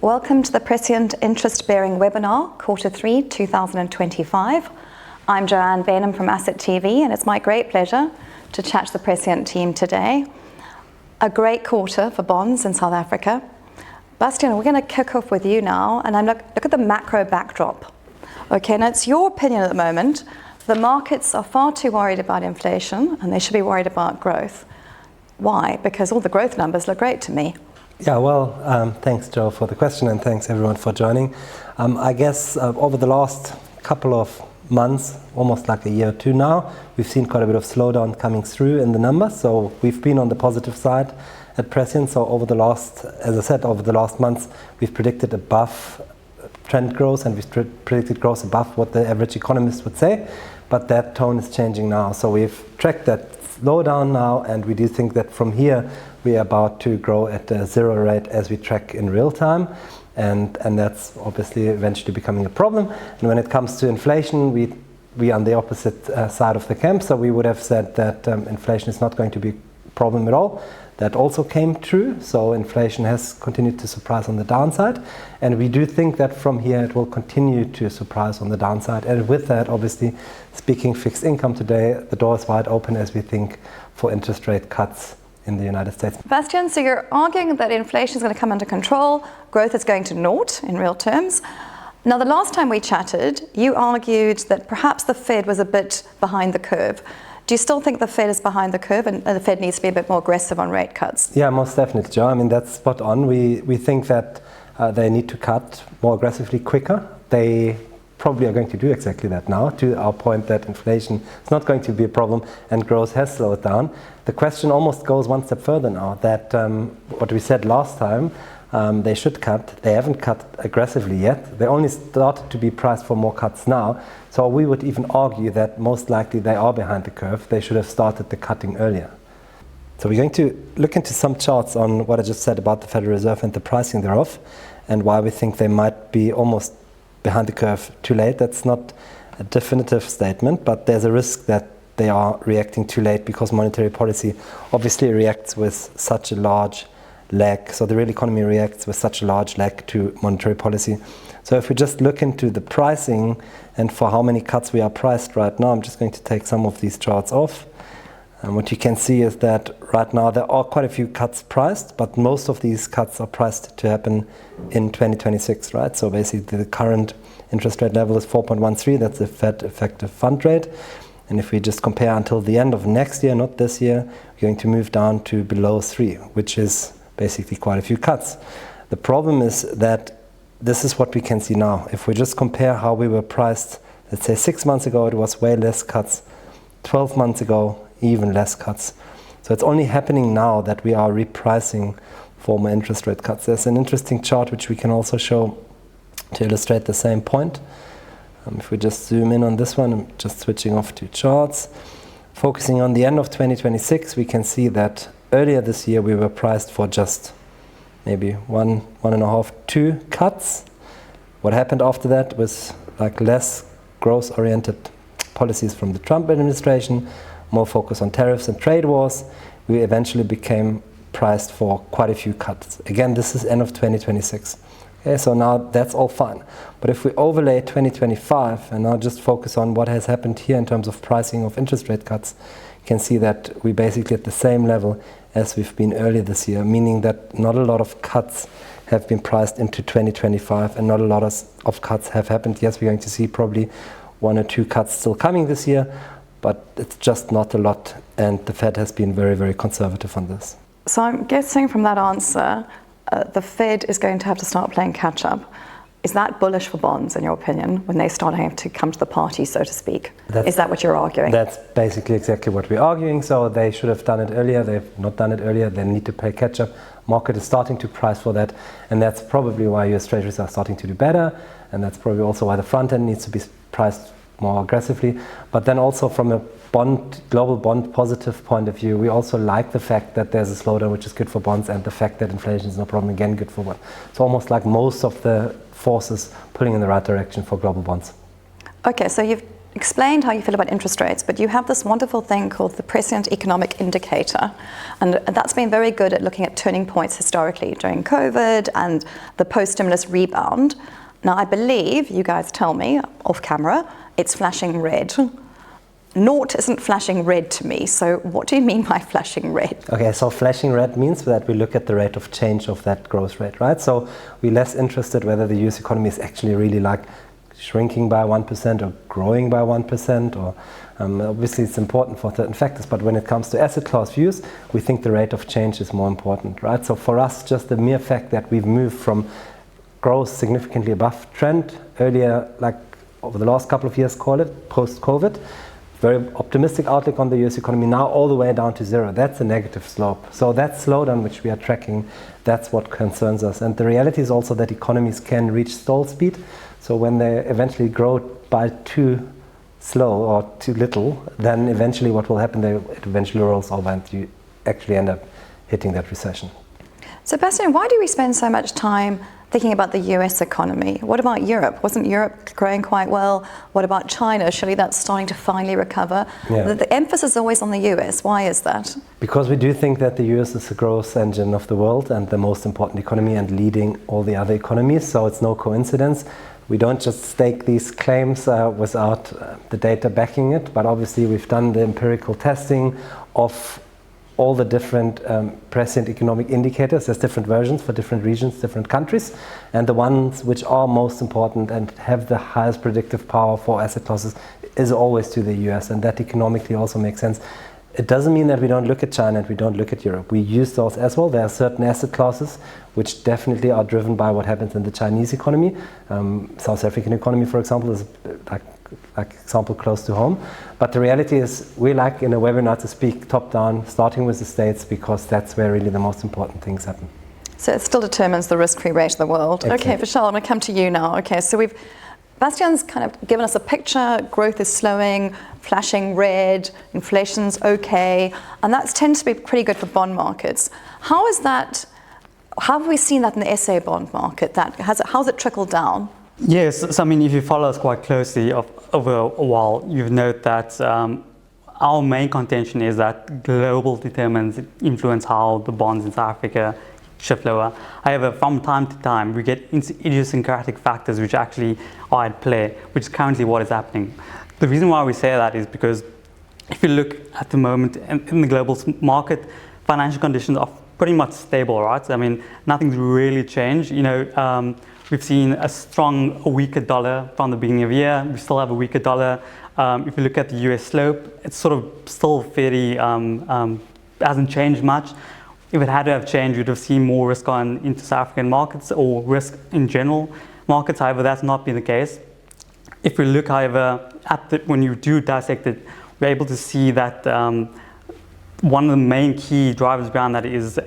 Welcome to the Prescient Interest-Bearing Webinar, Q3 2025. I'm Joanne Baynham from Asset TV, and it's my great pleasure to chat to the Prescient team today. A great quarter for bonds in South Africa. Bastian, we're going to kick off with you now, and look at the macro backdrop. Okay, now it's your opinion at the moment. The markets are far too worried about inflation, and they should be worried about growth. Why? Because all the growth numbers look great to me. Yeah, well, thanks, Joe, for the question, and thanks everyone for joining. I guess over the last couple of months, almost like a year or two now, we've seen quite a bit of slowdown coming through in the numbers. So we've been on the positive side at Prescient. So over the last months, we've predicted above trend growth, and we've predicted growth above what the average economist would say. But that tone is changing now. So we've tracked that slowdown now, and we do think that from here, we are about to grow at a zero rate as we track in real time, and that's obviously eventually becoming a problem. And when it comes to inflation, we are on the opposite side of the camp, so we would have said that inflation is not going to be a problem at all. That also came true, so inflation has continued to surprise on the downside, and we do think that from here it will continue to surprise on the downside. And with that, obviously, speaking fixed income today, the door is wide open as we think for interest rate cuts in the United States. Bastian, so you're arguing that inflation is going to come under control, growth is going to naught in real terms. Now, the last time we chatted, you argued that perhaps the Fed was a bit behind the curve. Do you still think the Fed is behind the curve and the Fed needs to be a bit more aggressive on rate cuts? Yeah, most definitely, Joe. I mean, that's spot on. We think that they need to cut more aggressively quicker. They probably are going to do exactly that now, to our point that inflation is not going to be a problem and growth has slowed down. The question almost goes one step further now, that what we said last time, they should cut. They haven't cut aggressively yet. They only started to be priced for more cuts now. So we would even argue that most likely they are behind the curve. They should have started the cutting earlier. So we're going to look into some charts on what I just said about the Federal Reserve and the pricing thereof, and why we think they might be almost behind the curve too late. That's not a definitive statement, but there's a risk that they are reacting too late because monetary policy obviously reacts with such a large lag. So the real economy reacts with such a large lag to monetary policy. So if we just look into the pricing and for how many cuts we are priced right now, I'm just going to take some of these charts off. And what you can see is that right now there are quite a few cuts priced, but most of these cuts are priced to happen in 2026, right? So basically the current interest rate level is 4.13, that's the Fed effective fund rate. And if we just compare until the end of next year, not this year, we're going to move down to below 3, which is basically quite a few cuts. The problem is that this is what we can see now. If we just compare how we were priced, let's say 6 months ago, it was way less cuts. 12 months ago, even less cuts. So it's only happening now that we are repricing for more interest rate cuts. There's an interesting chart which we can also show to illustrate the same point. If we just zoom in on this one, I'm just switching off to charts. Focusing on the end of 2026, we can see that earlier this year we were priced for just maybe 1.5, 2 cuts. What happened after that was like less growth-oriented policies from the Trump administration, more focus on tariffs and trade wars. We eventually became priced for quite a few cuts. Again, this is end of 2026. Okay, so now that's all fine. But if we overlay 2025 and now just focus on what has happened here in terms of pricing of interest rate cuts, you can see that we're basically at the same level as we've been earlier this year, meaning that not a lot of cuts have been priced into 2025 and not a lot of cuts have happened. Yes, we're going to see probably 1 or 2 cuts still coming this year, but it's just not a lot, and the Fed has been very, very conservative on this. So I'm guessing from that answer, the Fed is going to have to start playing catch-up. Is that bullish for bonds, in your opinion, when they start having to come to the party, so to speak? Is that what you're arguing? That's basically exactly what we're arguing. So they should have done it earlier. They've not done it earlier. They need to play catch-up. Market is starting to price for that, and that's probably why US Treasuries are starting to do better, and that's probably also why the front end needs to be priced more aggressively. But then also from a global bond positive point of view, we also like the fact that there's a slowdown, which is good for bonds, and the fact that inflation is no problem, again, good for bonds. It's almost like most of the forces pulling in the right direction for global bonds. Okay, so you've explained how you feel about interest rates, but you have this wonderful thing called the Prescient Economic Indicator, and that's been very good at looking at turning points historically during COVID and the post-stimulus rebound. Now, I believe, you guys tell me off camera, it's flashing red. Naught isn't flashing red to me, so what do you mean by flashing red? Okay, so flashing red means that we look at the rate of change of that growth rate, right? So we're less interested whether the US economy is actually really like shrinking by 1% or growing by 1%, or obviously it's important for certain factors, but when it comes to asset class views, we think the rate of change is more important, right? So for us, just the mere fact that we've moved from growth significantly above trend earlier, like over the last couple of years, call it post-COVID, very optimistic outlook on the US economy, now all the way down to zero. That's a negative slope. So that slowdown which we are tracking, that's what concerns us. And the reality is also that economies can reach stall speed. So when they eventually grow by too slow or too little, then eventually what will happen, it eventually rolls over and you actually end up hitting that recession. So Bastian, why do we spend so much time thinking about the US economy? What about Europe? Wasn't Europe growing quite well? What about China? Surely that's starting to finally recover. Yeah. The emphasis is always on the US. Why is that? Because we do think that the US is the growth engine of the world and the most important economy and leading all the other economies. So it's no coincidence. We don't just stake these claims without the data backing it, but obviously we've done the empirical testing of all the different prescient economic indicators. There's different versions for different regions, different countries, and the ones which are most important and have the highest predictive power for asset classes is always to the US, and that economically also makes sense. It doesn't mean that we don't look at China and we don't look at Europe. We use those as well. There are certain asset classes which definitely are driven by what happens in the Chinese economy. South African economy, for example, is like example close to home. But the reality is we like in a webinar to speak top down, starting with the States, because that's where really the most important things happen. So it still determines the risk-free rate of the world. Exactly. Okay, Vishal, I'm going to come to you now. Okay, so Bastian's kind of given us a picture. Growth is slowing, flashing red, inflation's okay, and that tends to be pretty good for bond markets. How have we seen that in the SA bond market? How's it trickled down? Yes, so I mean, if you follow us quite closely over a while, you've noted that our main contention is that global determinants influence how the bonds in South Africa shift lower. However, from time to time, we get idiosyncratic factors which actually are at play, which is currently what is happening. The reason why we say that is because if you look at the moment in the global market, financial conditions are pretty much stable, right? I mean, nothing's really changed. You know, we've seen a weaker dollar from the beginning of the year. We still have a weaker dollar. If you look at the US slope, it's sort of still fairly, hasn't changed much. If it had to have changed, we'd have seen more risk into South African markets or risk in general markets. However, that's not been the case. If we look, however, when you do dissect it, we're able to see that one of the main key drivers behind that is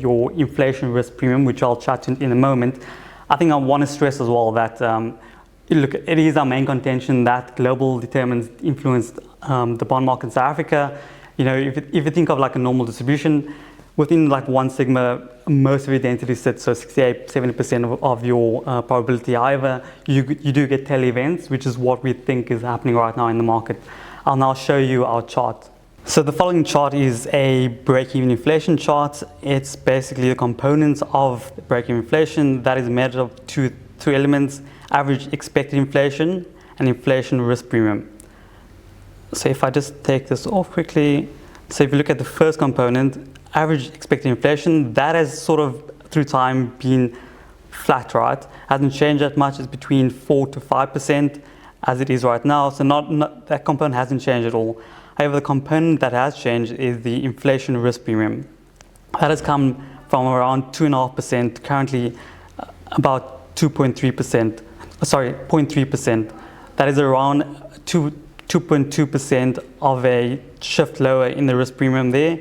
your inflation risk premium, which I'll chat in a moment. I think I want to stress as well that it is our main contention that global determinants influence the bond market in South Africa. You know, if you think of like a normal distribution, within like one sigma, most of your density sits, so 68-70% of your probability. However, you do get tail events, which is what we think is happening right now in the market. I'll now show you our chart. So the following chart is a break-even inflation chart. It's basically the components of break-even inflation that is made of two elements: average expected inflation and inflation risk premium. So if I just take this off quickly, so if you look at the first component, average expected inflation, that has sort of through time been flat, right? Hasn't changed that much. It's between 4 to 5% as it is right now. So not that component hasn't changed at all. However, the component that has changed is the inflation risk premium. That has come from around 2.5%, currently about 2.3%. Sorry, 0.3%. That is around 2.2% of a shift lower in the risk premium there.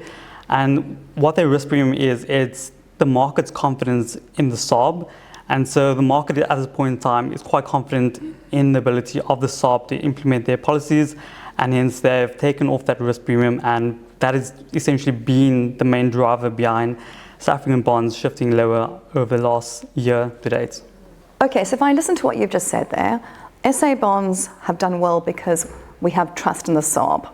And what the risk premium is, it's the market's confidence in the SARB. And so the market at this point in time is quite confident in the ability of the SARB to implement their policies. And hence they've taken off that risk premium, and that has essentially been the main driver behind South African bonds shifting lower over the last year to date. Okay, so if I listen to what you've just said there, SA bonds have done well because we have trust in the SARB.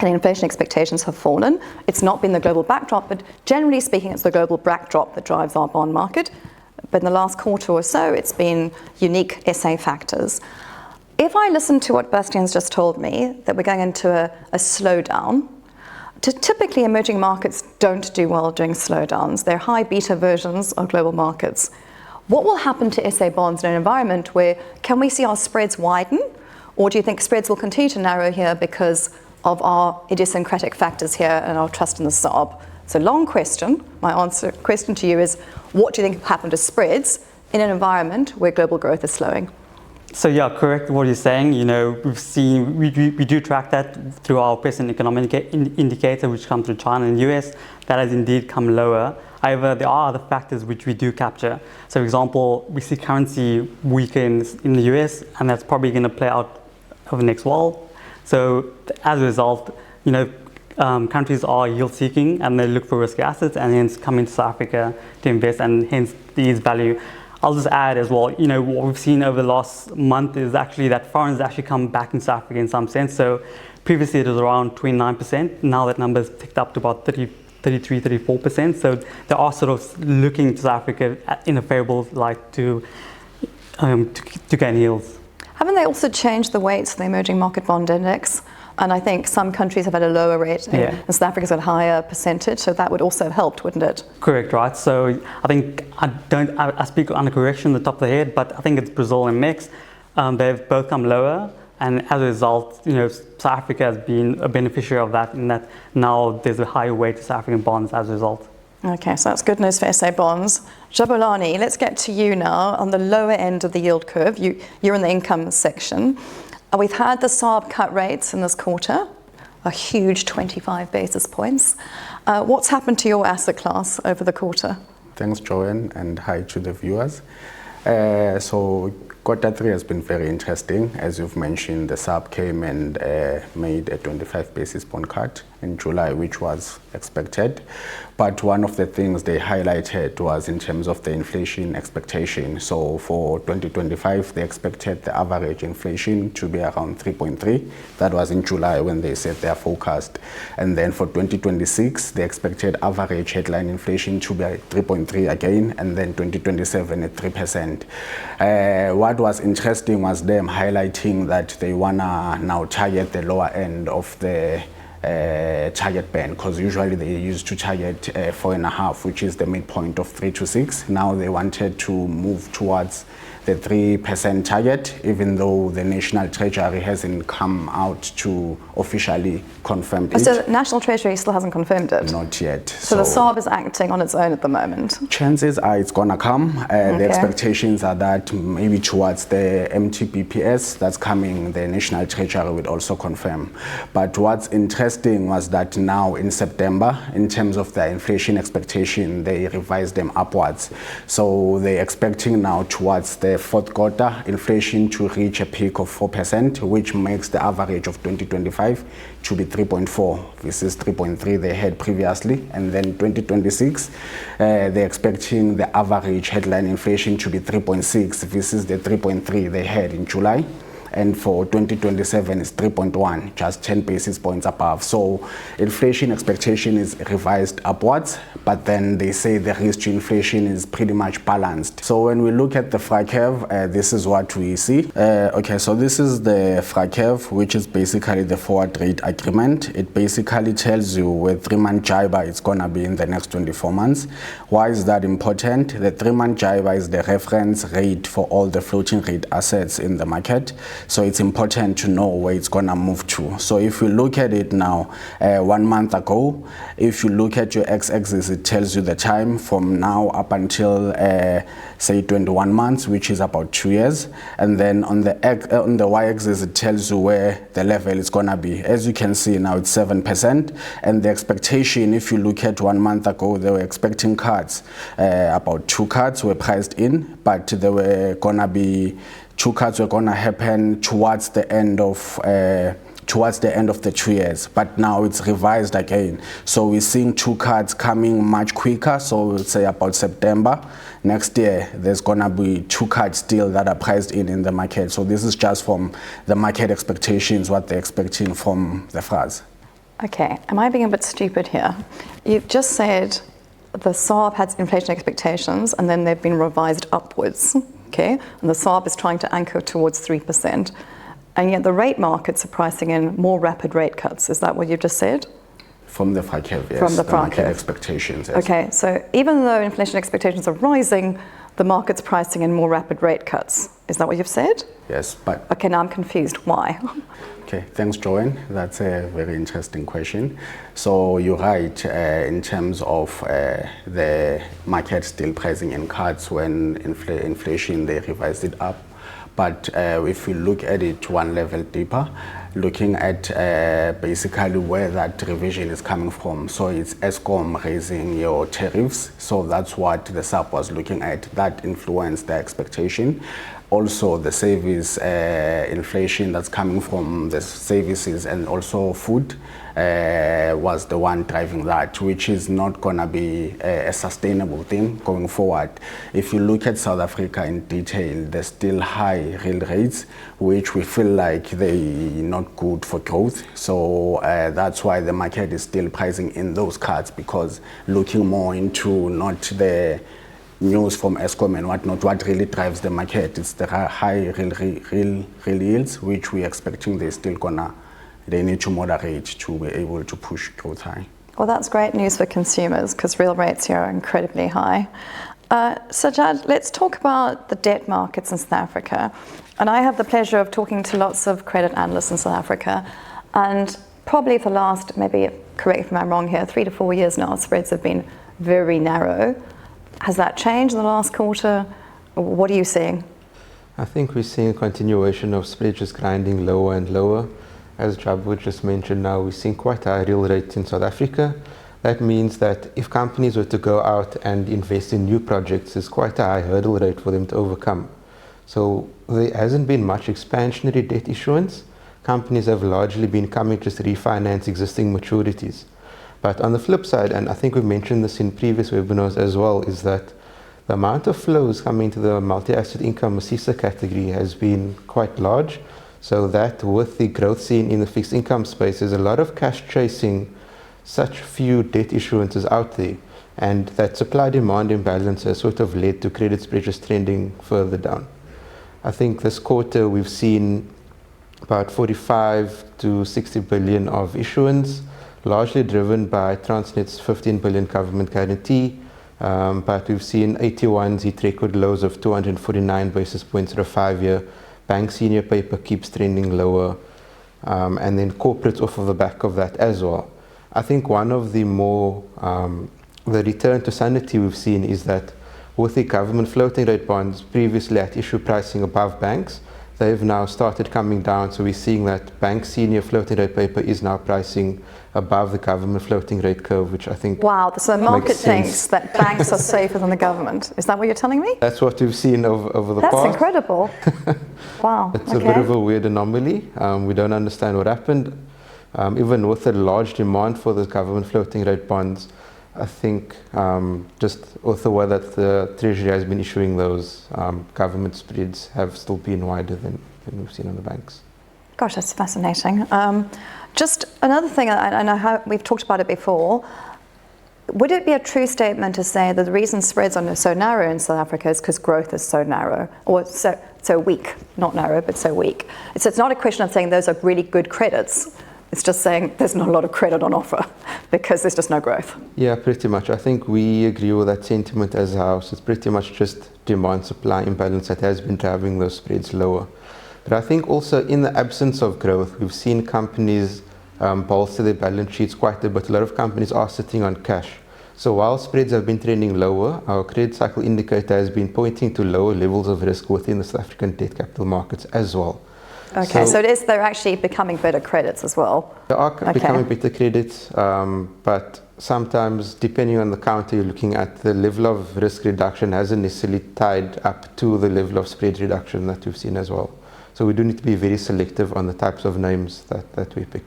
And inflation expectations have fallen. It's not been the global backdrop, but generally speaking, it's the global backdrop that drives our bond market. But in the last quarter or so, it's been unique SA factors. If I listen to what Bastian's just told me, that we're going into a slowdown, typically emerging markets don't do well during slowdowns. They're high beta versions of global markets. What will happen to SA bonds in an environment where, can we see our spreads widen? Or do you think spreads will continue to narrow here because of our idiosyncratic factors here and our trust in the SARB? So long question. My question to you is, what do you think will happen to spreads in an environment where global growth is slowing? So yeah, correct what you're saying. We've seen, we do track that through our Prescient economic indicator, which comes through China and US. That has indeed come lower. However, there are other factors which we do capture. So for example, we see currency weaken in the US, and that's probably going to play out over the next while. So as a result, countries are yield seeking and they look for risky assets and hence come into South Africa to invest, and hence these value. I'll just add as well, what we've seen over the last month is actually that foreigners actually come back in South Africa in some sense. So previously it was around 29%. Now that number has ticked up to about 33, 34%. So they are sort of looking to South Africa in a favorable light to gain yields. Haven't they also changed the weights of the emerging market bond index? And I think some countries have had a lower rate, and South Africa's got a higher percentage, so that would also have helped, wouldn't it? Correct, right? So I think, I speak under correction at the top of the head, but I think it's Brazil and Mex. They've both come lower, and as a result, South Africa has been a beneficiary of that, in that now there's a higher weight to South African bonds as a result. Okay, so that's good news for SA bonds. Jabulani, let's get to you now on the lower end of the yield curve. You're in the income section. We've had the SARB cut rates in this quarter, a huge 25 basis points. What's happened to your asset class over the quarter? Thanks, Joanne, and hi to the viewers. So quarter three has been very interesting. As you've mentioned, the SARB came and made a 25 basis point cut in July, which was expected. But one of the things they highlighted was in terms of the inflation expectation. So for 2025, they expected the average inflation to be around 3.3. That was in July when they set their forecast. And then for 2026, they expected average headline inflation to be at 3.3 again, and then 2027 at 3%. What was interesting was them highlighting that they wanna now target the lower end of the target band, because usually they used to target 4.5, which is the midpoint of 3 to 6. Now they wanted to move towards the 3% target, even though the National Treasury hasn't come out to officially confirm it. So the National Treasury still hasn't confirmed it? Not yet. So the SARB is acting on its own at the moment? Chances are it's going to come. The expectations are that maybe towards the MTBPS that's coming, the National Treasury would also confirm. But what's interesting was that now in September, in terms of the inflation expectation, they revised them upwards. So they're expecting now towards the fourth quarter inflation to reach a peak of 4%, which makes the average of 2025 to be 3.4. This is 3.3 they had previously. And then 2026, they're expecting the average headline inflation to be 3.6. This is the 3.3 they had in July. And for 2027 it's 3.1, just 10 basis points above. So inflation expectation is revised upwards, but then they say the risk to inflation is pretty much balanced. So when we look at the FRA curve, this is what we see. Okay, so this is the FRA curve, which is basically the forward rate agreement. It basically tells you where 3-month JIBAR is gonna be in the next 24 months. Why is that important? The 3-month JIBAR is the reference rate for all the floating rate assets in the market. So it's important to know where it's going to move to. So if you look at it now, 1 month ago, if you look at your x-axis, it tells you the time from now up until, say, 21 months, which is about 2 years. And then on the y-axis, it tells you where the level is going to be. As you can see now, it's 7%. And the expectation, if you look at 1 month ago, they were expecting cuts. About 2 cuts were priced in, but they were going to be 2 cuts were going to happen towards the end of towards the end of the 2 years, but now it's revised again. So we're seeing 2 cuts coming much quicker. So we'll say about September next year, there's gonna be 2 cuts still that are priced in the market. So this is just from the market expectations, what they're expecting from the FRAs. Okay, am I being a bit stupid here? You've just said the SARB had inflation expectations and then they've been revised upwards, okay? And the SARB is trying to anchor towards 3%. And yet the rate markets are pricing in more rapid rate cuts. Is that what you just said? From the FRA curve, yes. From the FRA market curve. Expectations, yes. Okay, so even though inflation expectations are rising, the market's pricing in more rapid rate cuts. Is that what you've said? Yes, but... Okay, now I'm confused. Why? Okay, thanks, Joanne. That's a very interesting question. So you're right in terms of the market still pricing in cuts when inflation, they revised it up. But if we look at it one level deeper, looking at basically where that revision is coming from. So it's Eskom raising your tariffs. So that's what the SARB was looking at. That influenced the expectation. Also the service inflation that's coming from the services and also food was the one driving that, which is not going to be a sustainable thing going forward. If you look at South Africa in detail, there's still high real rates, which we feel like they're not good for growth. So that's why the market is still pricing in those cuts, because looking more into not the news from Eskom and whatnot, what really drives the market, it's the high real yields, which we're expecting they need to moderate to be able to push growth high. Well, that's great news for consumers because real rates here are incredibly high. Sajjaad, let's talk about the debt markets in South Africa. And I have the pleasure of talking to lots of credit analysts in South Africa. And probably for the last, maybe correct me if I'm wrong here, 3 to 4 years now, spreads have been very narrow. Has that changed in the last quarter? What are you seeing? I think we're seeing a continuation of spreads just grinding lower and lower. As Jabu just mentioned now, we're seeing quite high real rates in South Africa. That means that if companies were to go out and invest in new projects, there's quite a high hurdle rate for them to overcome. So there hasn't been much expansionary debt issuance. Companies have largely been coming to just refinance existing maturities. But on the flip side, and I think we've mentioned this in previous webinars as well, is that the amount of flows coming to the multi-asset income MASISA category has been quite large. So that with the growth seen in the fixed income space, there's a lot of cash chasing such few debt issuances out there. And that supply-demand imbalance has sort of led to credit spreads just trending further down. I think this quarter we've seen about 45 to 60 billion of issuance, largely driven by Transnet's 15 billion government guarantee. But we've seen 81s hit record lows of 249 basis points for a 5-year. Bank senior paper keeps trending lower, and then corporates off of the back of that as well. I think one of the more, the return to sanity we've seen is that with the government floating rate bonds previously at issue pricing above banks, they've now started coming down. So we're seeing that bank senior floating rate paper is now pricing above the government floating rate curve, which I think Wow, so the market thinks that banks are safer than the government. Is that what you're telling me? that's what we've seen over the past. That's incredible. Wow. It's a bit of a weird anomaly. We don't understand what happened. Even with a large demand for the government floating rate bonds, I think just with the way that the Treasury has been issuing those, government spreads have still been wider than we've seen on the banks. Gosh, that's fascinating. Just another thing, I know how we've talked about it before. Would it be a true statement to say that the reason spreads are so narrow in South Africa is because growth is so narrow, or so weak, not narrow, but so weak? So it's not a question of saying those are really good credits. It's just saying there's not a lot of credit on offer because there's just no growth. Yeah, pretty much. I think we agree with that sentiment as a house. It's pretty much just demand-supply imbalance that has been driving those spreads lower. But I think also in the absence of growth, we've seen companies bolster their balance sheets quite a bit. A lot of companies are sitting on cash. So while spreads have been trending lower, our credit cycle indicator has been pointing to lower levels of risk within the South African debt capital markets as well. Okay, so they're actually becoming better credits as well. They are becoming better credits, but sometimes, depending on the counter you're looking at, the level of risk reduction hasn't necessarily tied up to the level of spread reduction that we've seen as well. So we do need to be very selective on the types of names that we pick.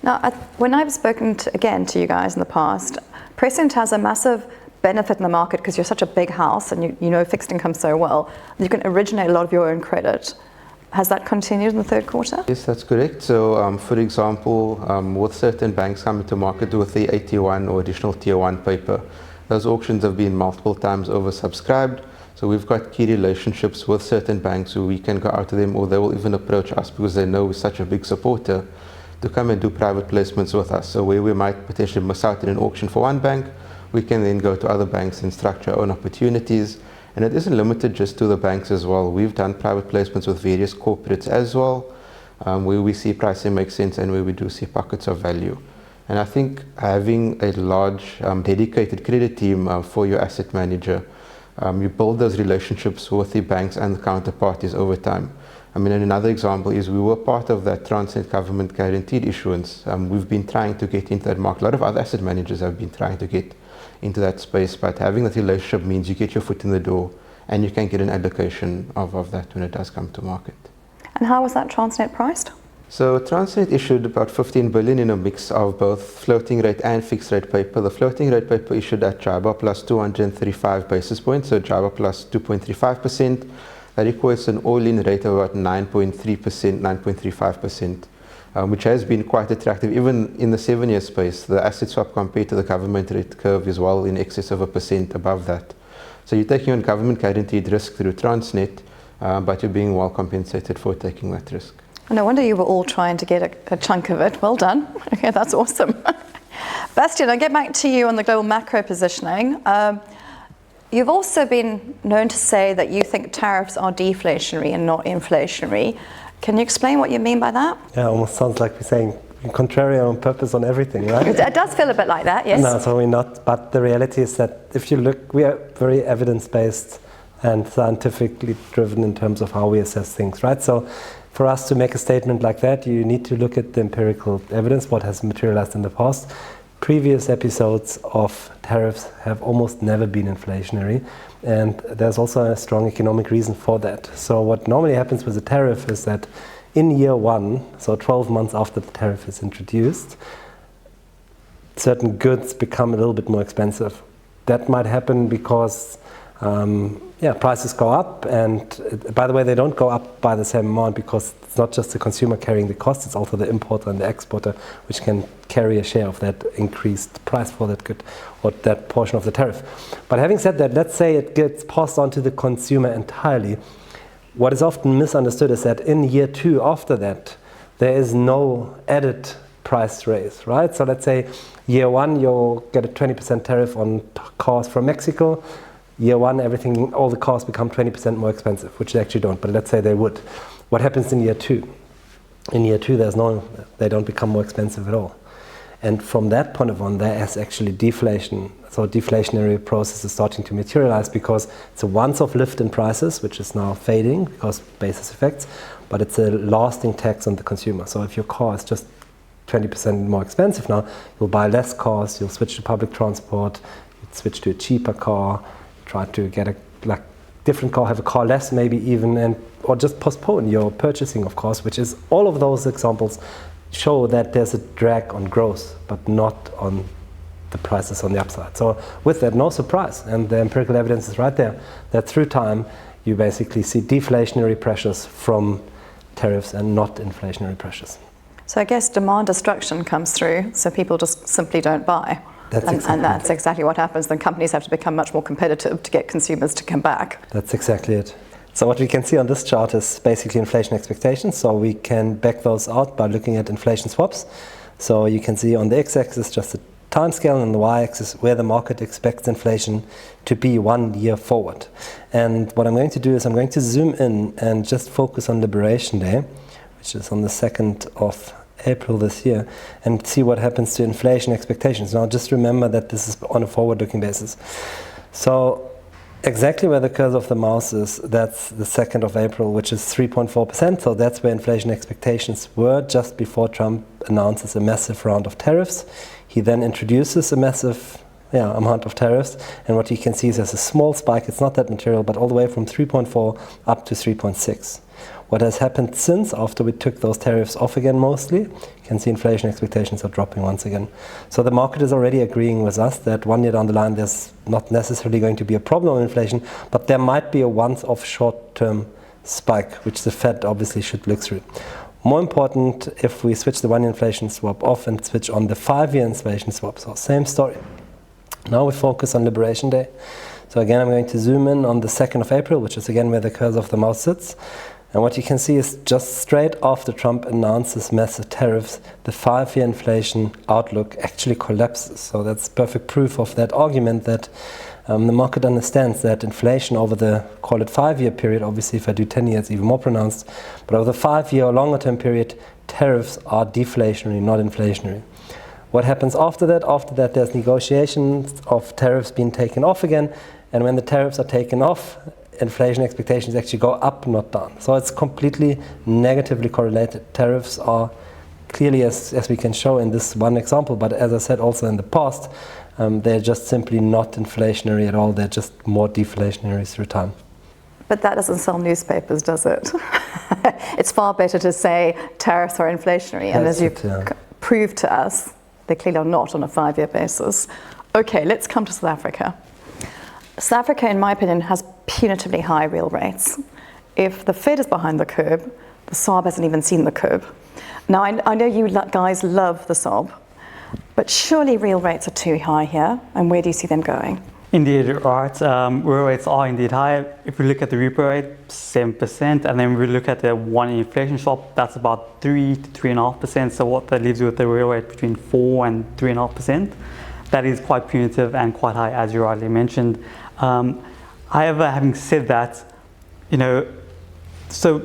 Now, when I've spoken to you guys in the past, Prescient has a massive benefit in the market because you're such a big house and you know fixed income so well. You can originate a lot of your own credit. Has that continued in the third quarter? Yes, that's correct. So, for example, with certain banks coming to market with the AT1 or additional Tier 1 paper, those auctions have been multiple times oversubscribed. So we've got key relationships with certain banks who we can go out to them, or they will even approach us because they know we're such a big supporter, to come and do private placements with us. So where we might potentially miss out in an auction for one bank, we can then go to other banks and structure our own opportunities. And it isn't limited just to the banks as well. We've done private placements with various corporates as well, where we see pricing makes sense and where we do see pockets of value. And I think having a large dedicated credit team for your asset manager, you build those relationships with the banks and the counterparties over time. I mean, and another example is we were part of that Transnet government guaranteed issuance. We've been trying to get into that market. A lot of other asset managers have been trying to get into that space, but having that relationship means you get your foot in the door and you can get an allocation of that when it does come to market. And how was that Transnet priced? So Transnet issued about 15 billion in a mix of both floating rate and fixed rate paper. The floating rate paper issued at JIBAR plus 235 basis points, so JIBAR plus 2.35%. That equates an all-in rate of about 9.3%, 9.35%, which has been quite attractive. Even in the 7-year space, the asset swap compared to the government rate curve is well in excess of 1% above that. So you're taking on government guaranteed risk through Transnet, but you're being well compensated for taking that risk. No wonder you were all trying to get a chunk of it. Well done. Okay, that's awesome. Bastian, I'll get back to you on the global macro positioning. You've also been known to say that you think tariffs are deflationary and not inflationary. Can you explain what you mean by that? Yeah, almost sounds like we're saying contrary on purpose on everything, right? It does feel a bit like that, yes. No, so we're not. But the reality is that if you look, we are very evidence-based and scientifically driven in terms of how we assess things, right? So for us to make a statement like that, you need to look at the empirical evidence, what has materialized in the past. Previous episodes of tariffs have almost never been inflationary, and there's also a strong economic reason for that. So what normally happens with a tariff is that in year one, so 12 months after the tariff is introduced, certain goods become a little bit more expensive. That might happen because prices go up, and by the way, they don't go up by the same amount because it's not just the consumer carrying the cost, it's also the importer and the exporter which can carry a share of that increased price for that good or that portion of the tariff. But having said that, let's say it gets passed on to the consumer entirely. What is often misunderstood is that in year two after that, there is no added price raise, right? So let's say year one, you'll get a 20% tariff on cars from Mexico. Year one, everything, all the cars become 20% more expensive, which they actually don't, but let's say they would. What happens in year two? In year two, they don't become more expensive at all. And from that point of on, there is actually deflation. So deflationary process is starting to materialize because it's a once-off lift in prices, which is now fading because basis effects, but it's a lasting tax on the consumer. So if your car is just 20% more expensive now, you'll buy less cars, you'll switch to public transport, you'll switch to a cheaper car, try to get a different car, have a car less maybe even, or just postpone your purchasing of cars, which is all of those examples show that there's a drag on growth, but not on the prices on the upside. So with that, no surprise, and the empirical evidence is right there, that through time you basically see deflationary pressures from tariffs and not inflationary pressures. So I guess demand destruction comes through, so people just simply don't buy. And that's exactly what happens. Then companies have to become much more competitive to get consumers to come back. That's exactly it. So what we can see on this chart is basically inflation expectations. So we can back those out by looking at inflation swaps. So you can see on the x-axis just the time scale and the y-axis where the market expects inflation to be 1 year forward. And what I'm going to do is I'm going to zoom in and just focus on Liberation Day, which is on the 2nd of April this year, and see what happens to inflation expectations. Now just remember that this is on a forward-looking basis. So exactly where the cursor of the mouse is, that's the 2nd of April, which is 3.4%. So that's where inflation expectations were just before Trump announces a massive round of tariffs. He then introduces a massive amount of tariffs, and what you can see is there's a small spike. It's not that material, but all the way from 3.4 up to 3.6. What has happened since, after we took those tariffs off again mostly, you can see inflation expectations are dropping once again. So the market is already agreeing with us that 1 year down the line there's not necessarily going to be a problem with inflation, but there might be a once-off short-term spike, which the Fed obviously should look through. More important, if we switch the 1 year inflation swap off and switch on the 5 year inflation swap, so same story. Now we focus on Liberation Day. So again, I'm going to zoom in on the 2nd of April, which is again where the cursor of the mouse sits. And what you can see is just straight after Trump announces massive tariffs, the 5 year inflation outlook actually collapses. So that's perfect proof of that argument that the market understands that inflation over the, call it 5 year period, obviously if I do 10 years, even more pronounced, but over the 5 year or longer term period, tariffs are deflationary, not inflationary. What happens after that? After that, there's negotiations of tariffs being taken off again, and when the tariffs are taken off, inflation expectations actually go up, not down. So it's completely negatively correlated. Tariffs are clearly, as we can show in this one example, but as I said also in the past, they're just simply not inflationary at all. They're just more deflationary through time. But that doesn't sell newspapers, does it? It's far better to say tariffs are inflationary, and as you've proved to us, they clearly are not on a 5 year basis. Okay, let's come to South Africa. South Africa, in my opinion, has punitively high real rates. If the Fed is behind the curve, the SARB hasn't even seen the curve. Now, I know you guys love the SARB, but surely real rates are too high here, and where do you see them going? Indeed, right. Real rates are indeed high. If we look at the repo rate, 7%, and then we look at the 1 year inflation swap, that's about 3 to 3.5%. So what that leaves you with the real rate between 4 and 3.5%. That is quite punitive and quite high, as you rightly mentioned. However, having said that, so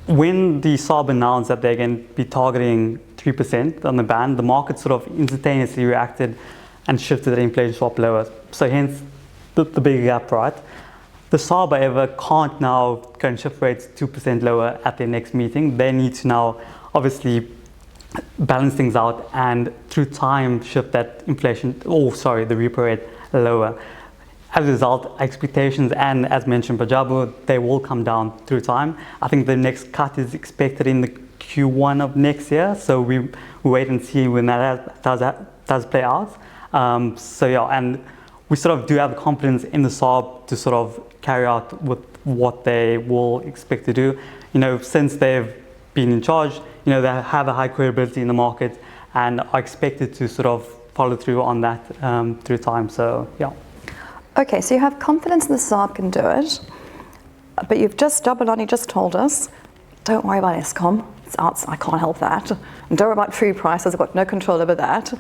when the SARB announced that they're going to be targeting 3% on the band, the market sort of instantaneously reacted and shifted the inflation swap lower. So hence the big gap, right? The SARB, however, can't now go and shift rates 2% lower at their next meeting. They need to now obviously balance things out and through time shift that the repo rate lower. As a result, expectations, and as mentioned by Jabu, they will come down through time. I think the next cut is expected in the Q1 of next year, so we wait and see when that does play out. And we sort of do have confidence in the SARB to sort of carry out with what they will expect to do. Since they've been in charge, they have a high credibility in the market and are expected to sort of follow through on that through time. So, yeah. Okay, so you have confidence the SARB can do it, but Jabulani just told us, don't worry about Eskom, it's outside, I can't help that. And don't worry about food prices, I've got no control over that.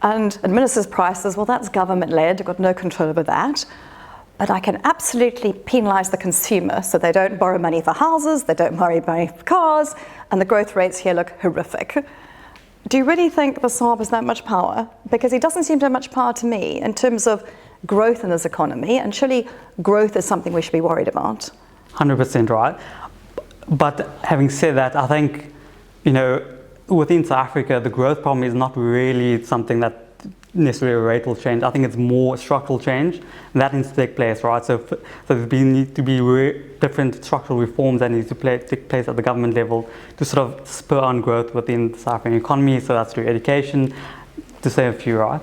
And administers prices, well, that's government-led, I've got no control over that. But I can absolutely penalise the consumer so they don't borrow money for houses, they don't borrow money for cars, and the growth rates here look horrific. Do you really think the SARB has that much power? Because he doesn't seem to have much power to me in terms of growth in this economy, and surely growth is something we should be worried about. 100% right. But having said that, I think, within South Africa, the growth problem is not really something that necessarily a rate will change. I think it's more structural change, and that needs to take place, right? So there need to be different structural reforms that need to take place at the government level to sort of spur on growth within the South African economy. So that's through education, to say a few, right?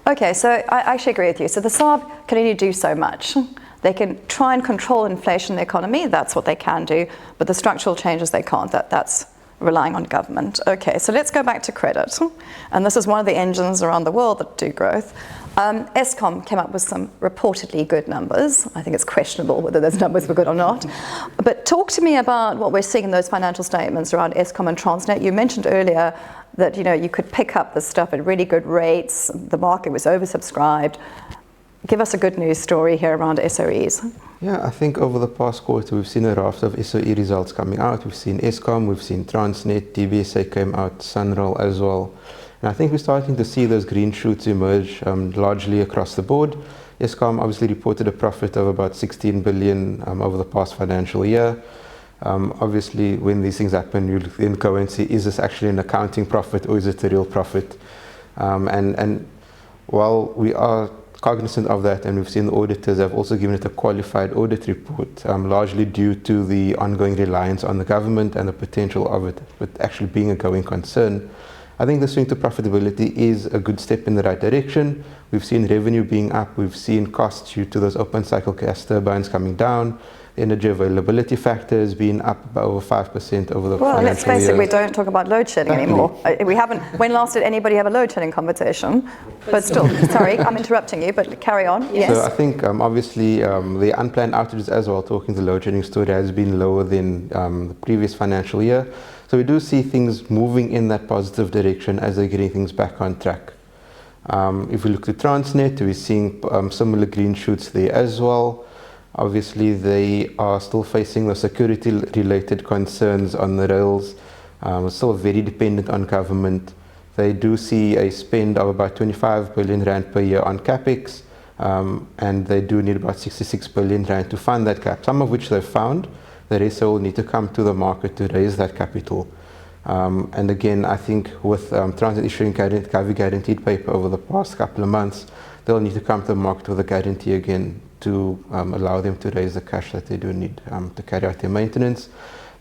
Okay, so I actually agree with you. So the SARB can only do so much. They can try and control inflation in the economy, that's what they can do, but the structural changes they can't, that's relying on government. Okay, so let's go back to credit. And this is one of the engines around the world that do growth. Eskom came up with some reportedly good numbers. I think it's questionable whether those numbers were good or not. But talk to me about what we're seeing in those financial statements around Eskom and Transnet. You mentioned earlier that you could pick up the stuff at really good rates. The market was oversubscribed. Give us a good news story here around SOEs. Yeah, I think over the past quarter we've seen a raft of SOE results coming out. We've seen Eskom, we've seen Transnet, DBSA came out, Sunrail as well. And I think we're starting to see those green shoots emerge largely across the board. Eskom obviously reported a profit of about 16 billion over the past financial year. Obviously, when these things happen, you then go and see, is this actually an accounting profit or is it a real profit? And while we are cognizant of that, and we've seen the auditors have also given it a qualified audit report, largely due to the ongoing reliance on the government and the potential of it, but actually being a going concern. I think the swing to profitability is a good step in the right direction. We've seen revenue being up, we've seen costs due to those open cycle gas turbines coming down, energy availability factors being up by over 5% over the Well, let's face it, we don't talk about load shedding anymore. We haven't, when last did anybody have a load shedding conversation? But still, sorry, I'm interrupting you, but carry on, yes. So I think obviously the unplanned outages as well, talking the load shedding story, has been lower than the previous financial year. So we do see things moving in that positive direction as they're getting things back on track. If we look to Transnet, we're seeing similar green shoots there as well. Obviously, they are still facing the security-related concerns on the rails, still very dependent on government. They do see a spend of about 25 billion rand per year on capex, and they do need about 66 billion rand to fund that cap, some of which they've found. The rest will need to come to the market to raise that capital. And again, I think with Transnet issuing guaranteed paper over the past couple of months, they'll need to come to the market with a guarantee again to allow them to raise the cash that they do need to carry out their maintenance.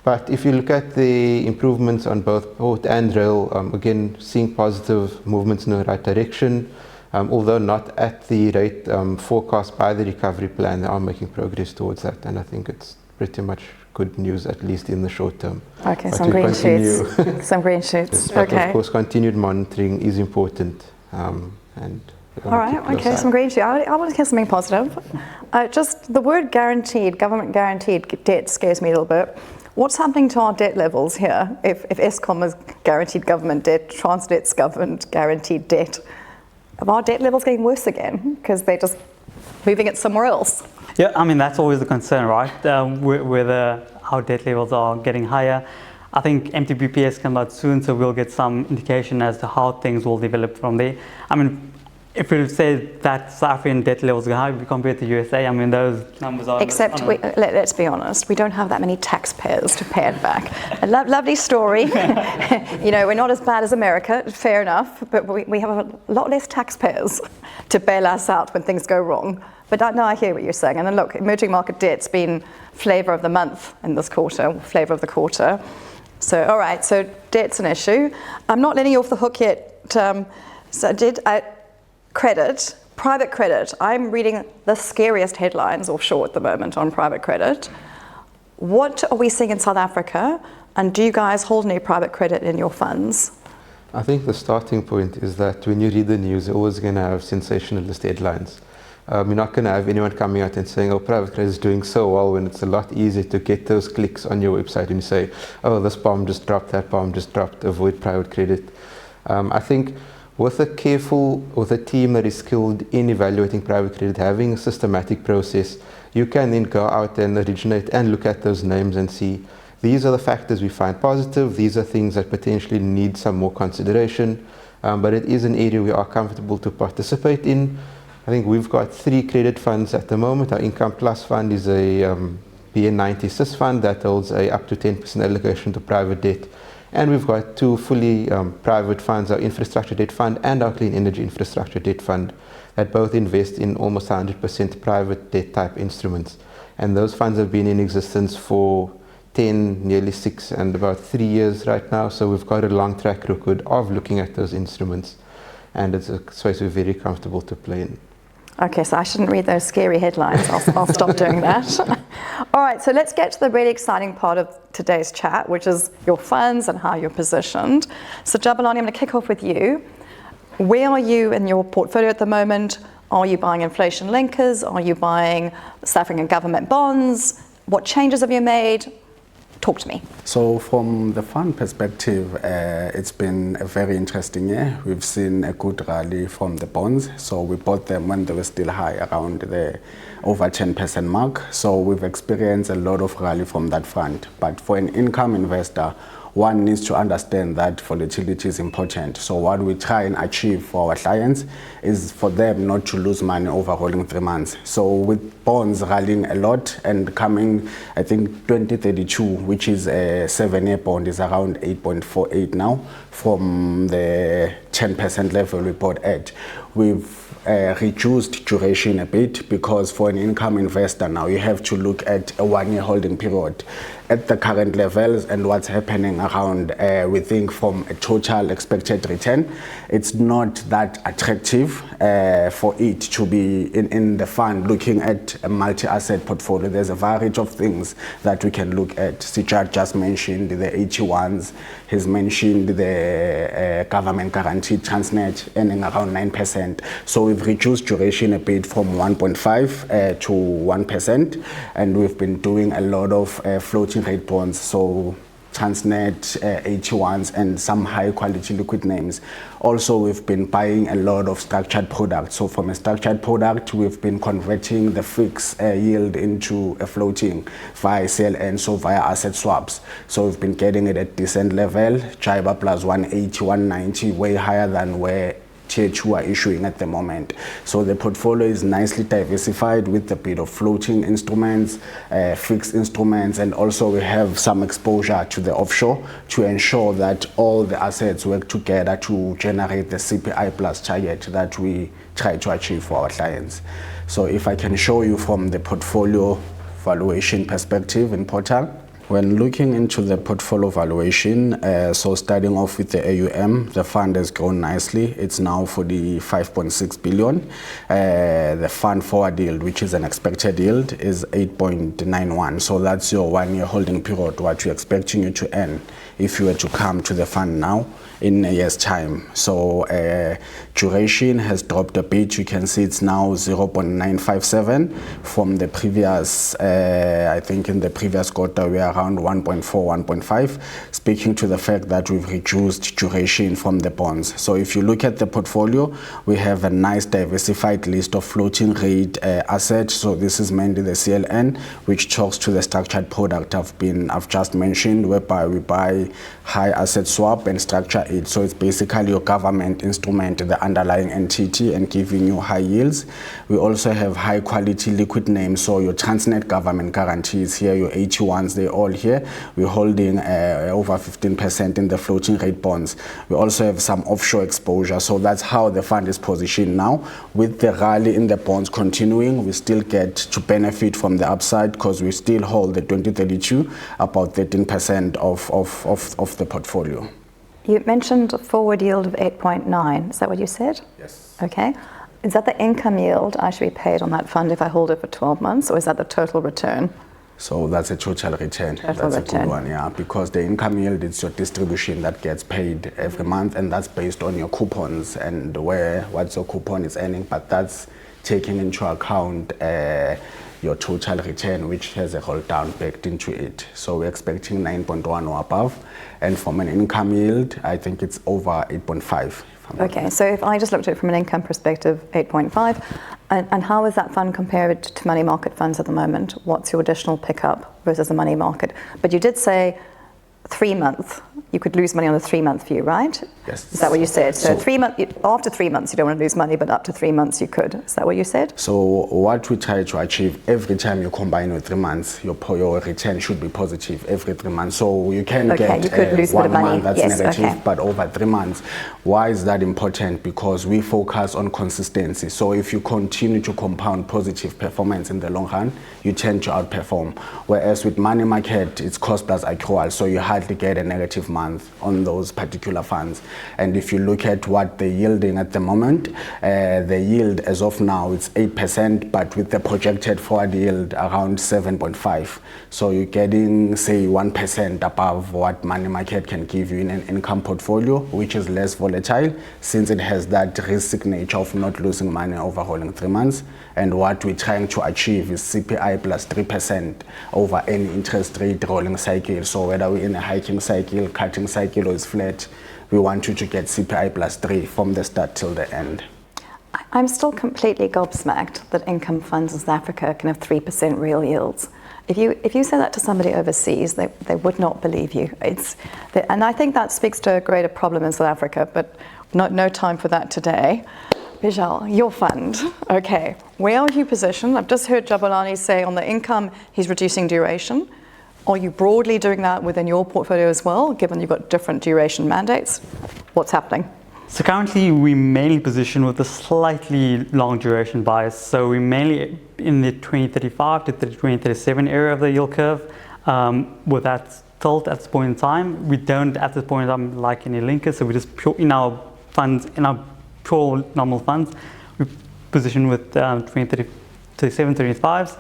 But if you look at the improvements on both port and rail, again, seeing positive movements in the right direction, although not at the rate forecast by the recovery plan, they are making progress towards that, and I think it's pretty much good news, at least in the short term. Okay, some green shoots. Some green shoots. But okay. of course, continued monitoring is important. And all right, okay, some green shoots. I want to hear something positive. Just the word guaranteed, government guaranteed debt scares me a little bit. What's happening to our debt levels here? If Eskom is guaranteed government debt, Transnet's government guaranteed debt, are our debt levels getting worse again because they're just moving it somewhere else? Yeah, I mean, that's always the concern, right? Whether our debt levels are getting higher. I think MTBPS come out soon, so we'll get some indication as to how things will develop from there. I mean, if we say that South African debt levels are high compared to USA, I mean, those numbers are... Except, let's be honest, we don't have that many taxpayers to pay it back. A lovely story. You know, we're not as bad as America, fair enough, but we have a lot less taxpayers to bail us out when things go wrong. But no, I hear what you're saying. And then look, emerging market debt's been flavour of the month in this quarter, flavour of the quarter. So, all right, so debt's an issue. I'm not letting you off the hook yet. Credit, private credit. I'm reading the scariest headlines offshore at the moment on private credit. What are we seeing in South Africa? And do you guys hold any private credit in your funds? I think the starting point is that when you read the news, you're always going to have sensationalist headlines. You're not going to have anyone coming out and saying, oh, private credit is doing so well, when it's a lot easier to get those clicks on your website and you say, oh, this bomb just dropped, that bomb just dropped, avoid private credit. I think with a team that is skilled in evaluating private credit, having a systematic process, you can then go out and originate and look at those names and see, these are the factors we find positive, these are things that potentially need some more consideration, but it is an area we are comfortable to participate in. I think we've got 3 credit funds at the moment. Our Income Plus fund is a BN90 CIS fund that holds a up to 10% allocation to private debt. And we've got 2 fully private funds, our Infrastructure Debt Fund and our Clean Energy Infrastructure Debt Fund, that both invest in almost 100% private debt type instruments. And those funds have been in existence for 10, nearly 6 and about 3 years right now. So we've got a long track record of looking at those instruments. And it's a space we're very comfortable to play in. Okay, so I shouldn't read those scary headlines. I'll stop doing that. All right, so let's get to the really exciting part of today's chat, which is your funds and how you're positioned. So Jabulani, I'm going to kick off with you. Where are you in your portfolio at the moment? Are you buying inflation linkers? Are you buying South African government bonds? What changes have you made? Talk to me. So from the fund perspective, it's been a very interesting year. We've seen a good rally from the bonds. So we bought them when they were still high, around the over 10% mark. So we've experienced a lot of rally from that front. But for an income investor, one needs to understand that volatility is important. So what we try and achieve for our clients is for them not to lose money over rolling 3 months. So with bonds rallying a lot and coming, I think 2032, which is a 7-year bond, is around 8.48 now from the the 10% level we bought at. We've reduced duration a bit, because for an income investor now you have to look at a 1-year holding period. At the current levels and what's happening around, we think from a total expected return, it's not that attractive for it to be in the fund looking at a multi-asset portfolio. There's a variety of things that we can look at. Sajjaad just mentioned the 81s, he's mentioned the government guaranteed Transnet earning around 9%. So we've reduced duration a bit from 1.5 to 1%, and we've been doing a lot of floating rate bonds, so Transnet, 81s, and some high quality liquid names. Also, we've been buying a lot of structured products. So from a structured product, we've been converting the fixed yield into a floating via CLN, so via asset swaps. So we've been getting it at decent level, JIBAR plus 180, 190, way higher than where Tier 2 are issuing at the moment. So the portfolio is nicely diversified with a bit of floating instruments, fixed instruments, and also we have some exposure to the offshore to ensure that all the assets work together to generate the CPI plus target that we try to achieve for our clients. So if I can show you from the portfolio valuation perspective in Portal. When looking into the portfolio valuation, so starting off with the AUM, the fund has grown nicely. It's now for the 5.6 billion. The fund forward yield, which is an expected yield, is 8.91. So that's your 1-year holding period, what we're expecting you to earn if you were to come to the fund now in a year's time. So duration has dropped a bit. You can see it's now 0.957 from the previous, I think in the previous quarter we are around 1.4, 1.5, speaking to the fact that we've reduced duration from the bonds. So if you look at the portfolio, we have a nice diversified list of floating rate assets. So this is mainly the CLN, which talks to the structured product I've just mentioned, whereby we buy high asset swap and structure it. So it's basically your government instrument, the underlying entity, and giving you high yields. We also have high quality liquid names, so your Transnet government guarantees here, your 81s, they're all here. We're holding over 15% in the floating rate bonds. We also have some offshore exposure, so that's how the fund is positioned now. With the rally in the bonds continuing, we still get to benefit from the upside because we still hold the 2032 about 13% of the portfolio. You mentioned a forward yield of 8.9. Is that what you said? Yes. Okay. Is that the income yield I should be paid on that fund if I hold it for 12 months, or is that the total return? So that's a total return. That's a good one, yeah, because the income yield is your distribution that gets paid every month, and that's based on your coupons and what your coupon is earning, but that's taking into account your total return, which has a hold down baked into it. So we're expecting 9.1 or above, and from an income yield, I think it's over 8.5. Okay, so if I just looked at it from an income perspective, 8.5, and how is that fund compared to money market funds at the moment? What's your additional pickup versus a money market? But you did say 3 months, you could lose money on a 3-month view, right? Yes. Is that what you said? So 3 months, after 3 months, you don't want to lose money, but up to 3 months you could. Is that what you said? So what we try to achieve every time you combine with 3 months, your return should be positive every 3 months. So you can get 1 month that's negative, but over 3 months. Why is that important? Because we focus on consistency. So if you continue to compound positive performance in the long run, you tend to outperform. Whereas with money market, it's cost plus accrual, so you hardly get a negative month on those particular funds. And if you look at what they're yielding at the moment, the yield as of now it's 8%, but with the projected forward yield around 7.5. So you're getting, say, 1% above what money market can give you in an income portfolio, which is less volatile since it has that risk nature of not losing money over rolling 3 months. And what we're trying to achieve is CPI plus 3% over any interest rate rolling cycle. So whether we're in a hiking cycle, cutting cycle, or it's flat, we want you to get CPI plus 3 from the start till the end. I'm still completely gobsmacked that income funds in South Africa can have 3% real yields. If you say that to somebody overseas, they would not believe you. And I think that speaks to a greater problem in South Africa, but no time for that today. Vishal, your fund, okay, where are you positioned? I've just heard Jabulani say on the income he's reducing duration. Are you broadly doing that within your portfolio as well, given you've got different duration mandates? What's happening? So currently we mainly position with a slightly long duration bias. So we mainly in the 2035 to 2037 area of the yield curve with that tilt at this point in time. We don't at this point in time like any linkers, so we just pure in our funds, in our pure nominal funds, we position with 2037, 35s.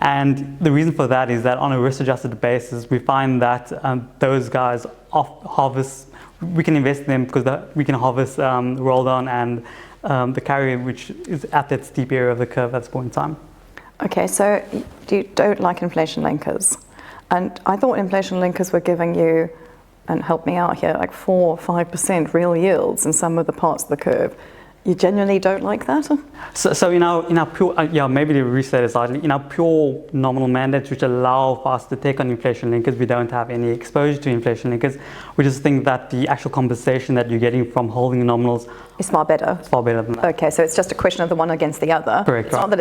And the reason for that is that on a risk-adjusted basis, we find that those guys harvest. We can invest in them because we can harvest roll down and the carry, which is at that steep area of the curve at this point in time. Okay, so you don't like inflation linkers. And I thought inflation linkers were giving you, and help me out here, like 4 or 5% real yields in some of the parts of the curve. You genuinely don't like that? So in our pure, maybe to restate it slightly, in our pure nominal mandates, which allow for us to take on inflation linkers, we don't have any exposure to inflation linkers. We just think that the actual compensation that you're getting from holding the nominals is far better. It's far better than that. Okay, so it's just a question of the one against the other. Correct. It's not that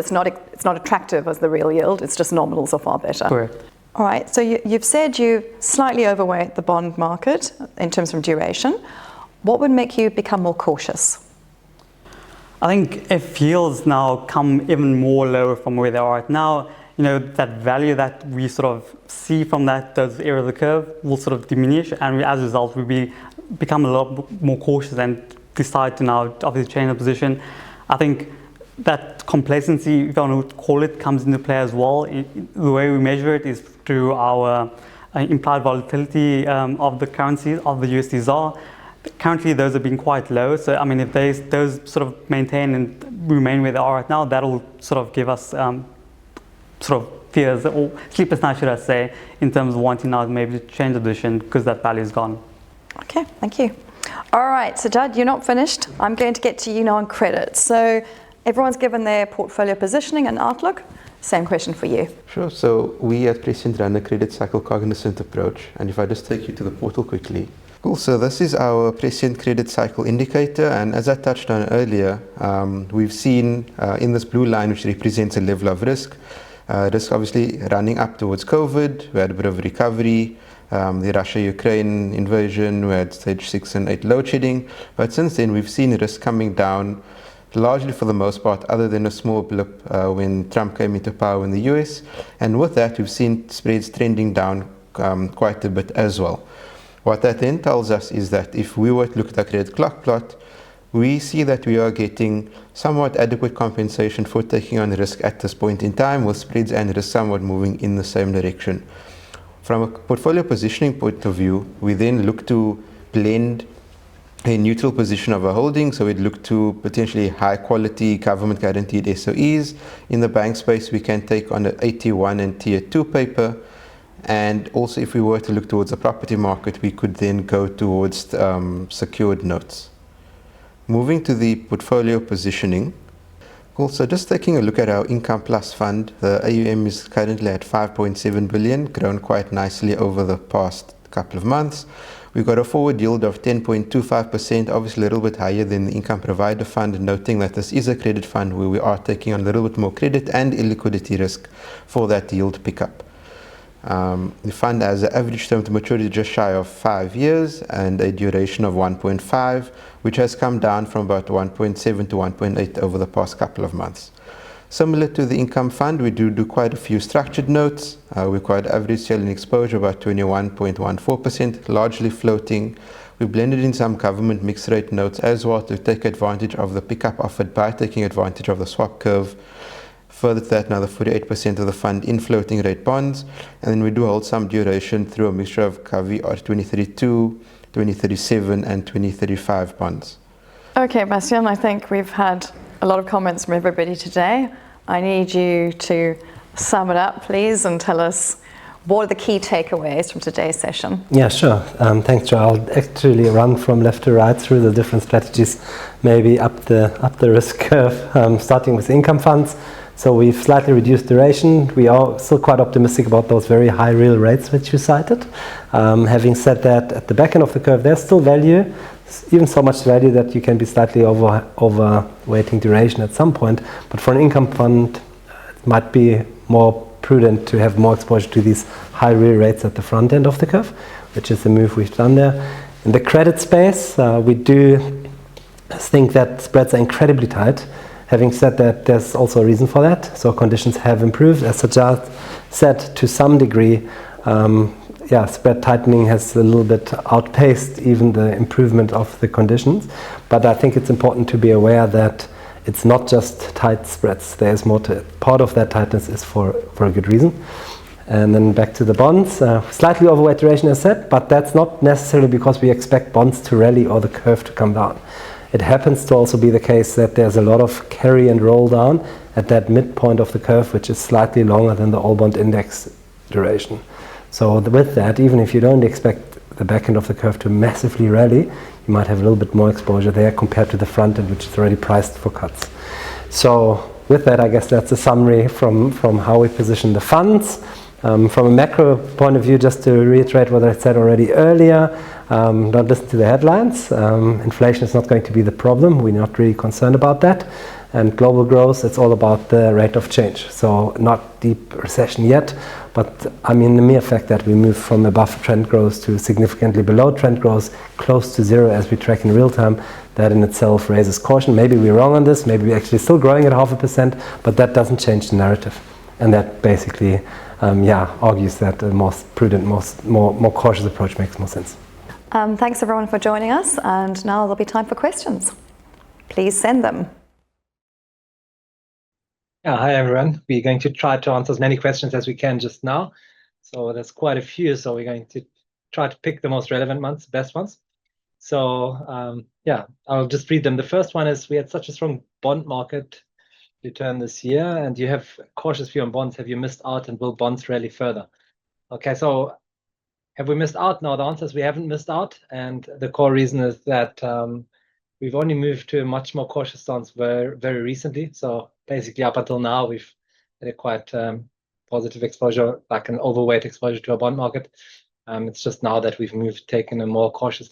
it's not attractive as the real yield, it's just nominals are far better. Correct. All right, so you've said you slightly overweight the bond market in terms of duration. What would make you become more cautious? I think if yields now come even more lower from where they are right now, that value that we sort of see from those area of the curve will sort of diminish, and as a result, we become a lot more cautious and decide to now obviously change the position. I think that complacency, if I want to call it, comes into play as well. The way we measure it is through our implied volatility of the currencies, of the USD ZAR. Currently, those have been quite low. So, I mean, if those sort of maintain and remain where they are right now, that'll sort of give us sort of fears or sleepless nights, should I say, in terms of wanting now maybe to change the position because that value is gone. Okay, thank you. All right, Sajjaad, you're not finished. I'm going to get to you now on credit. So, everyone's given their portfolio positioning and outlook. Same question for you. Sure. So we at Prescient run a credit cycle cognizant approach. And if I just take you to the portal quickly. Cool. So this is our Prescient credit cycle indicator. And as I touched on earlier, we've seen in this blue line, which represents a level of risk, risk obviously running up towards COVID. We had a bit of recovery. The Russia-Ukraine invasion, we had stage 6 and 8 load shedding. But since then, we've seen risk coming down largely for the most part, other than a small blip when Trump came into power in the US. And with that, we've seen spreads trending down quite a bit as well. What that then tells us is that if we were to look at our credit clock plot, we see that we are getting somewhat adequate compensation for taking on risk at this point in time, with spreads and risk somewhat moving in the same direction. From a portfolio positioning point of view, we then look to blend a neutral position of a holding, so we'd look to potentially high quality government guaranteed SOEs. In the bank space, we can take on an AT1 and Tier 2 paper, and also if we were to look towards the property market, we could then go towards secured notes. Moving to the portfolio positioning. Cool, so just taking a look at our Income Plus fund, the AUM is currently at 5.7 billion, grown quite nicely over the past couple of months. We've got a forward yield of 10.25%, obviously a little bit higher than the income provider fund, noting that this is a credit fund where we are taking on a little bit more credit and illiquidity risk for that yield pickup. The fund has an average term to maturity just shy of 5 years and a duration of 1.5, which has come down from about 1.7 to 1.8 over the past couple of months. Similar to the income fund, we do quite a few structured notes. We've got average selling exposure about 21.14%, largely floating. We blended in some government mixed rate notes as well to take advantage of the pickup offered by taking advantage of the swap curve. Further to that, another 48% of the fund in floating rate bonds. And then we do hold some duration through a mixture of Kavi or 2032, 2037 and 2035 bonds. Okay, Bastian, I think we've had a lot of comments from everybody today. I need you to sum it up, please, and tell us what are the key takeaways from today's session. Yeah, sure. Thanks, Joe. I'll actually run from left to right through the different strategies, maybe up the risk curve, starting with income funds. So we've slightly reduced duration. We are still quite optimistic about those very high real rates which you cited. Having said that, at the back end of the curve, there's still value, even so much value that you can be slightly overweighting duration at some point. But for an income fund, it might be more prudent to have more exposure to these high real rates at the front end of the curve, which is the move we've done there. In the credit space, we do think that spreads are incredibly tight. Having said that, there's also a reason for that. So conditions have improved. As Sajjaad said, to some degree, spread tightening has a little bit outpaced even the improvement of the conditions. But I think it's important to be aware that it's not just tight spreads. There's more to it. Part of that tightness is for a good reason. And then back to the bonds. Slightly overweight duration as said, but that's not necessarily because we expect bonds to rally or the curve to come down. It happens to also be the case that there's a lot of carry and roll down at that midpoint of the curve, which is slightly longer than the all bond index duration. So with that, even if you don't expect the back end of the curve to massively rally, you might have a little bit more exposure there compared to the front end, which is already priced for cuts. So with that, I guess that's a summary from how we position the funds. From a macro point of view, just to reiterate what I said already earlier, don't listen to the headlines. Inflation is not going to be the problem. We're not really concerned about that. And global growth, it's all about the rate of change. So not deep recession yet, but I mean the mere fact that we move from above trend growth to significantly below trend growth, close to zero as we track in real time, that in itself raises caution. Maybe we're wrong on this, maybe we're actually still growing at 0.5%, but that doesn't change the narrative. And that basically argues that a more prudent, more cautious approach makes more sense. Thanks everyone for joining us, and now there'll be time for questions. Please send them. Yeah, hi everyone. We're going to try to answer as many questions as we can just now. So there's quite a few, so we're going to try to pick the most relevant ones, best ones. So I'll just read them. The first one is, we had such a strong bond market return this year, and you have a cautious view on bonds. Have you missed out, and will bonds rally further? Okay, so have we missed out? No, the answer is we haven't missed out, and the core reason is that we've only moved to a much more cautious stance very recently. So basically up until now, we've had a quite positive exposure, like an overweight exposure to a bond market. It's just now that we've taken a more cautious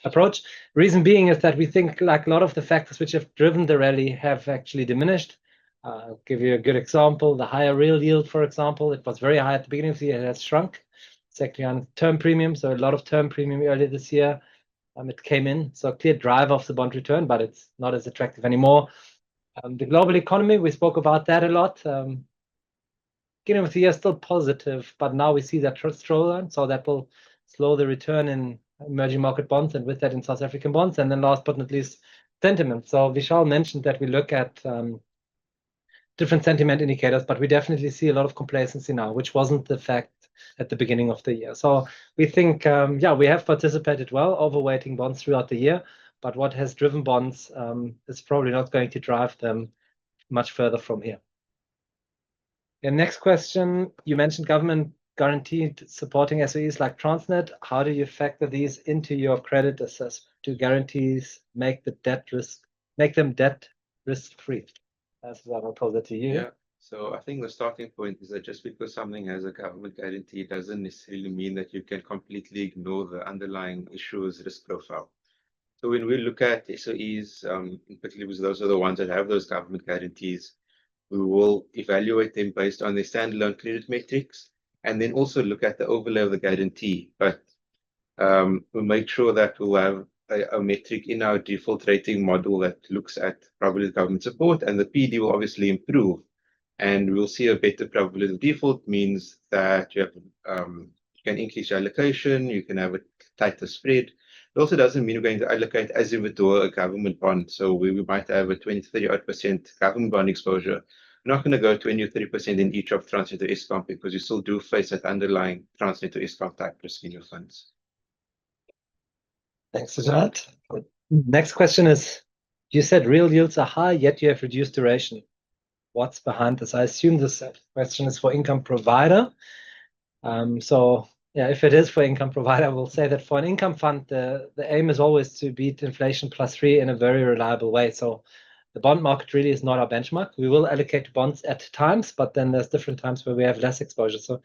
approach. Reason being is that we think like a lot of the factors which have driven the rally have actually diminished. I'll give you a good example. The higher real yield, for example, it was very high at the beginning of the year, it has shrunk. It's actually on term premium, so a lot of term premium earlier this year. It came in, so a clear drive of the bond return, but it's not as attractive anymore. The global economy, we spoke about that a lot. Beginning of the year still positive, but now we see that stroll on, so that will slow the return in emerging market bonds, and with that in South African bonds. And then last but not least, sentiment. So Vishal mentioned that we look at different sentiment indicators, but we definitely see a lot of complacency now, which wasn't the fact at the beginning of the year. So we think, we have participated well, overweighting bonds throughout the year, but what has driven bonds is probably not going to drive them much further from here. The next question, you mentioned government guaranteed supporting SOEs like Transnet. How do you factor these into your credit assessment? Do guarantees make them debt risk free? That's what I'll pose it to you. Yeah. So I think the starting point is that just because something has a government guarantee doesn't necessarily mean that you can completely ignore the underlying issuer's risk profile. So when we look at SOEs, particularly because those are the ones that have those government guarantees, we will evaluate them based on their standalone credit metrics, and then also look at the overlay of the guarantee. But we make sure that we'll have a metric in our default rating model that looks at probability of government support, and the PD will obviously improve. And we'll see a better probability of default means that you can increase your allocation, you can have a tighter spread. It also doesn't mean we're going to allocate as if it were a government bond. So we might have a 20-30% government bond exposure. We're not going to go 20 or 30% in each of Transnet or Eskom, because you still do face that underlying Transnet or Eskom type risk in your funds. Thanks, Sajjaad. Next question is, you said real yields are high, yet you have reduced duration. What's behind this? I assume this question is for income provider. If it is for income provider, I will say that for an income fund, the aim is always to beat inflation +3 in a very reliable way. So the bond market really is not our benchmark. We will allocate to bonds at times, but then there's different times where we have less exposure. So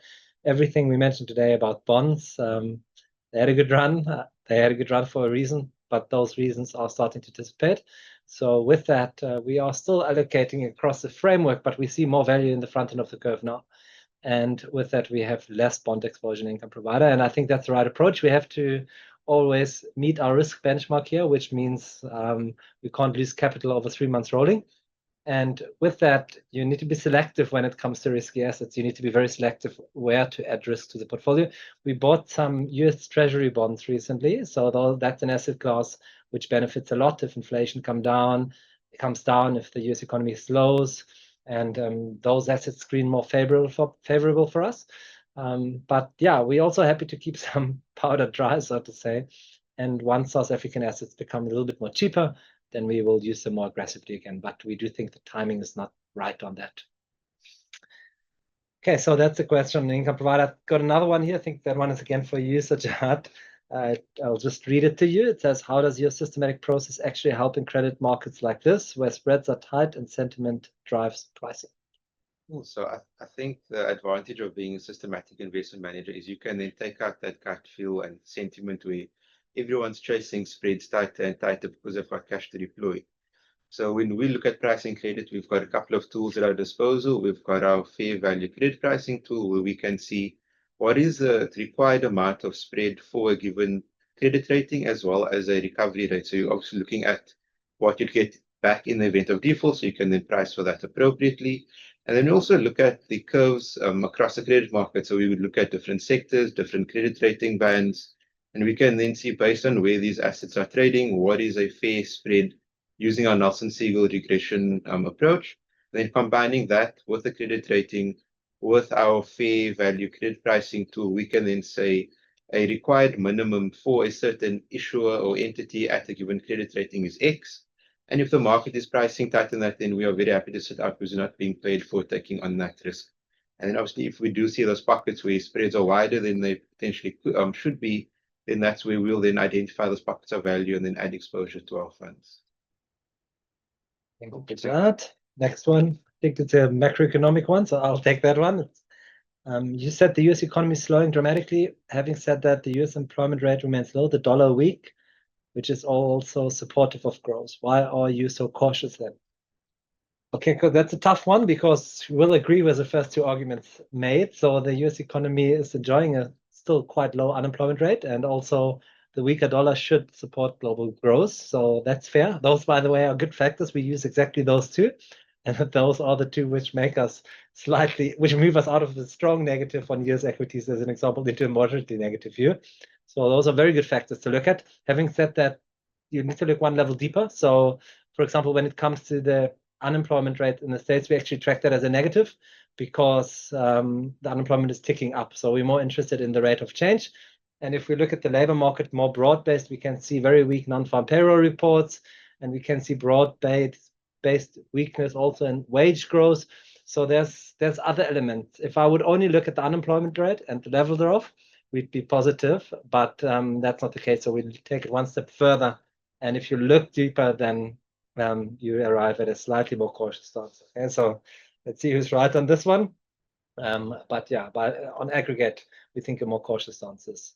everything we mentioned today about bonds, they had a good run. They had a good run for a reason, but those reasons are starting to dissipate. So with that, we are still allocating across the framework, but we see more value in the front end of the curve now. And with that, we have less bond exposure in income provider. And I think that's the right approach. We have to always meet our risk benchmark here, which means we can't lose capital over 3 months rolling. And with that, you need to be selective when it comes to risky assets. You need to be very selective where to add risk to the portfolio. We bought some US Treasury bonds recently, so that's an asset class which benefits a lot if inflation comes down, if the US economy slows, and those assets screen more favorable for us. But yeah, we're also happy to keep some powder dry, so to say. And once South African assets become a little bit more cheaper, then we will use them more aggressively again. But we do think the timing is not right on that. Okay, so that's a question on the income provider. I've got another one here. I think that one is again for you, Sajjaad. I'll just read it to you. It says, how does your systematic process actually help in credit markets like this, where spreads are tight and sentiment drives pricing? So I think the advantage of being a systematic investment manager is you can then take out that gut feel and sentiment where everyone's chasing spreads tighter and tighter because they've got cash to deploy. So when we look at pricing credit, we've got a couple of tools at our disposal. We've got our fair value credit pricing tool where we can see what is the required amount of spread for a given credit rating as well as a recovery rate. So you're obviously looking at what you'd get back in the event of default, so you can then price for that appropriately. And then we also look at the curves across the credit market. So we would look at different sectors, different credit rating bands, and we can then see based on where these assets are trading, what is a fair spread using our Nelson-Siegel regression approach. Then combining that with the credit rating, with our fair value credit pricing tool, we can then say a required minimum for a certain issuer or entity at a given credit rating is X. And if the market is pricing tighter than that, then we are very happy to sit out because we're not being paid for taking on that risk. And then obviously, if we do see those pockets where spreads are wider than they potentially should be, then that's where we'll then identify those pockets of value and then add exposure to our funds. Thank you for that. Next one, I think it's a macroeconomic one, so I'll take that one. You said the US economy is slowing dramatically. Having said that, the US employment rate remains low, the dollar weak, which is also supportive of growth. Why are you so cautious then? Okay, good. That's a tough one because we'll agree with the first two arguments made. So the US economy is enjoying a still quite low unemployment rate, and also the weaker dollar should support global growth. So that's fair. Those, by the way, are good factors. We use exactly those two. And those are the two which make us which move us out of the strong negative on US equities, as an example, into a moderately negative view. So those are very good factors to look at. Having said that, you need to look one level deeper. So, for example, when it comes to the unemployment rate in the States, we actually track that as a negative because the unemployment is ticking up. So we're more interested in the rate of change. And if we look at the labor market more broad-based, we can see very weak non-farm payroll reports, and we can see broad-based weakness also in wage growth. So there's other elements. If I would only look at the unemployment rate and the level thereof, we'd be positive, but that's not the case. So we'll take it one step further. And if you look deeper, then you arrive at a slightly more cautious stance. Okay, so let's see who's right on this one. But on aggregate, we think a more cautious stance is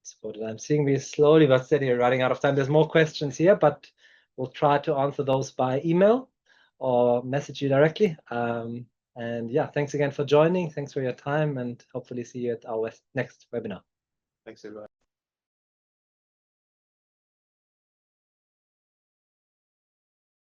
supported. I'm seeing we slowly but steady are running out of time. There's more questions here, but we'll try to answer those by email or message you directly. And yeah, thanks again for joining. Thanks for your time, and hopefully see you at our next webinar. Thanks, everyone.